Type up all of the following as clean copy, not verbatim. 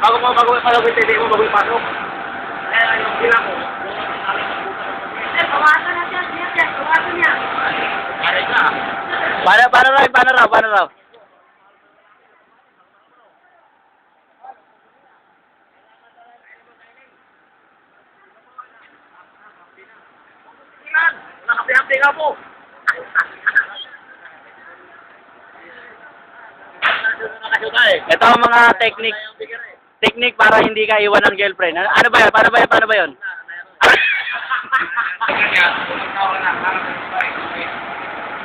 bago TV mo, bago ipasok. Kaya yung sila mo. Bawasan na siya, bawasan niya. Pare ka. Paano raw? Yan, nakapi-update ka po. Ito ang mga technique para hindi ka iwan ng girlfriend. Ano ba yan? Paano ba yun?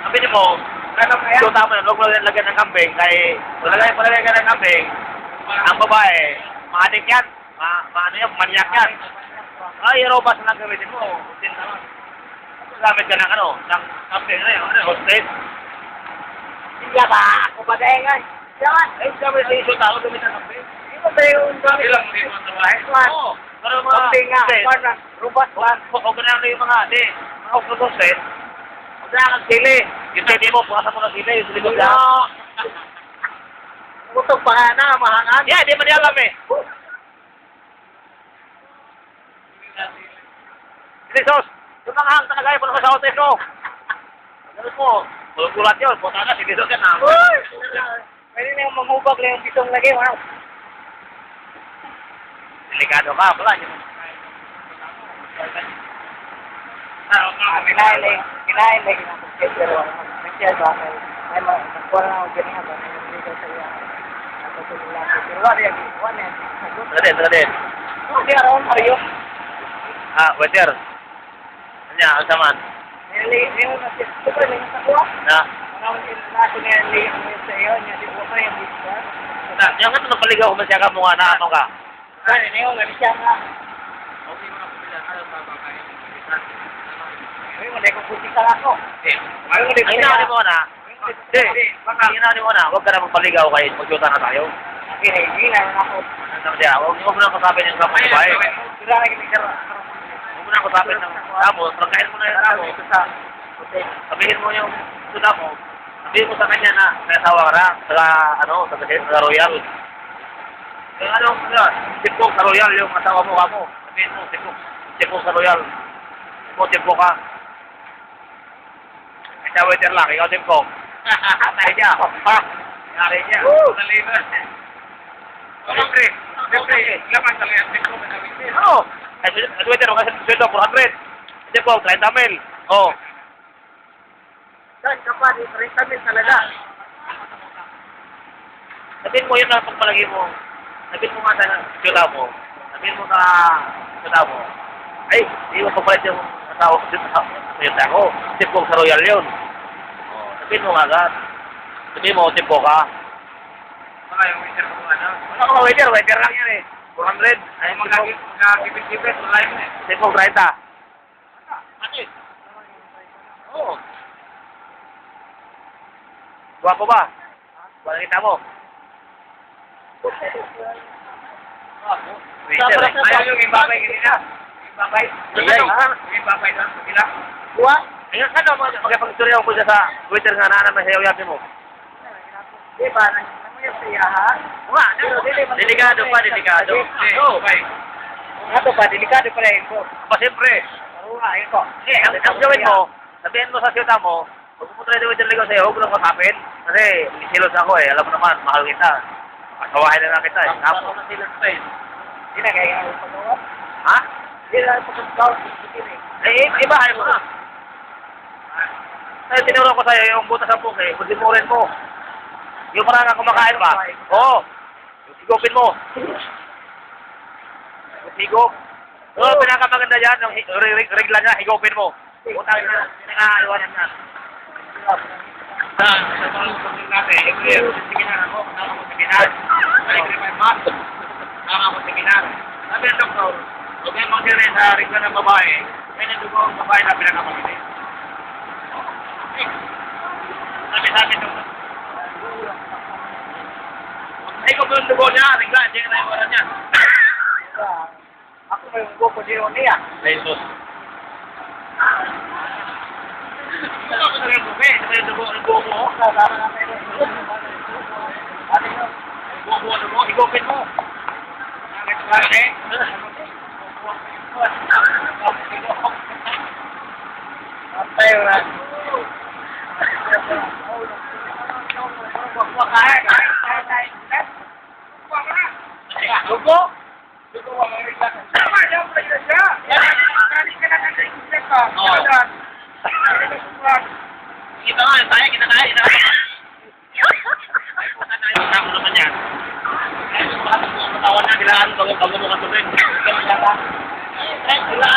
Sabi niyo po, so tama na, huwag mo lagyan ng kambing, kaya palagay ka ng kambing, ang babae, maadik yan, maano yan, manyak yan. Ay, robas na lang gamitin mo. Gamit ka ng ng kambing, hostage. Hindi ba? Ako ba dahil nga? Yan. Eh, sabi sa iso tao, gamit ng kambing. Hindi ba yung gamit? Ilang din mo sa bahay? Oo. Pero mga Kambing nga. hostage, Robot ba? huwag na lang yung mga, mga hostage, huwag na kang sili. Yung titi mo, pukasan mo ng sili, yung sili ko dyan. Utog pa nga na, mahangan. Yeah, di man niya alam eh. Hindi, Sos. Yung mga hang talaga yung sa hotel mo. Ganun mo. Kulat yun. Punta na, sige Sos yan ha. Uy! Pwede na yung mamubag na yung bitong lagi. Wow. Delikado ka. Wala yun. Kinain lagi ng pagkakero. Nagsiya ba? Ay, magkuha na ako ganyan ba? Nagsiya sa iya. Pero wala yan. Tara din. Hindi araw Mario. Waiter. Ano ang saman? Ngayon na siya. Super lang sa kuha. Na? Ano yung naso na yung sa iyo. Yung di ba yung bisa. Yung nga ito napaligaw kung masya ka mo nga na ano ka. Ano yung siya nga. Okay mo na kung sila. Ano ba ba kayo? Ay, hindi ko puti ka ako. Ay, inaani mo na. Inaani mo na. Huwag ka na magpaligaw kayo. Mag-yuta na tayo. Hindi na ako. Huwag mo na kasapin yung kapag babae. Huwag mo na kasapin ng damo. Pagkain mo na yung damo. Sabihin mo yung suda mo. Sabihin mo sa kanya na may asawa ka na. Sa Royal. Yung tipok sa Royal yung asawa mo ka mo. Sabihin mo, tipok sa Royal. Tipok ka. Kaya waiter lang, ikaw tipok. Tayo niya. Nari niya. Naliban. Siyempre, laman sa liyan, tipok na kami. Oo. Waiter, huwag kasi sweldo, 400. Tipok, 30 mil. Oo. Doon ka pa, 30 mil talaga. Sabihin mo yun ang pagpalagi mo. Sabihin mo nga sa siyota mo. Sabihin mo sa siyota mo. Ay, hindi mo papalit yung asawa ko dito sa siyota ko. Tipok sa Royal yun. Sabihin mo nga agad. Sabihin mo, tipok ka. Baka yung waiter mo ano? Wala ka waiter lang yan eh. 400. Ay, magkakipit-kipit. Wala yun eh. Tipok 30. Bakit? Oo. Guwapo ba? Wala kita mo. Ayaw yung ibabay kanina. Ibabay? Ibabay lang. Sila? Buwa? Ayun, saan mo magpag-istorya ko sa Twitter nga na naman sa yaw-yaw mo? Di ba? Naman yung siyahan? Delikado pa, delikado. Oo, okay. Ano ba? Delikado pa rin ko. Pa, siyempre. Oo nga, yun ko. Ang gawin mo, sabihin mo sa siyota mo, huwag mo try Twitter ligaw sa'yo, huwag mo lang makapin. Kasi, silos ako eh. Alam mo naman, mahal kita. Kasawahin na lang kita eh. Tapos, Hindi na kaya yung pagawa. ha? Hindi na pagkagawa. Iba, ayaw mo na. Ay, tinuro ko sa'yo yung butas ng puke, budimurin mo. Yung parang kumakain ba? Oo. Yung higopin mo. Yung higop. Oo, pinakamaganda dyan, yung regla niya, higopin mo. Utang na, pinakaiwanan na. Sa pangalaman natin, yung seminar ako, kasama ko seminar. Ay, may mask. Kasama ko seminar. Sabi ng doktor, huwag kayong mag-dire sa regla ng babae, may nandugo ang babae na pinakamaganda. Sabi ito. Ay, kung yung dugo niya, ringga, hindi ka na yung oras niya. Ako may gupo di yun niya. Jesus. Ako sa yung buke, sa yung dugo mo. Ano yun? Dugo mo, igopin mo. Tayo na. Lugo? Sama, yan pa yun siya. Kali ka na nag-iisip ka. Kita nga, kita tayo. Ako naman yan. Katawan na, kailangan bago mo katulin.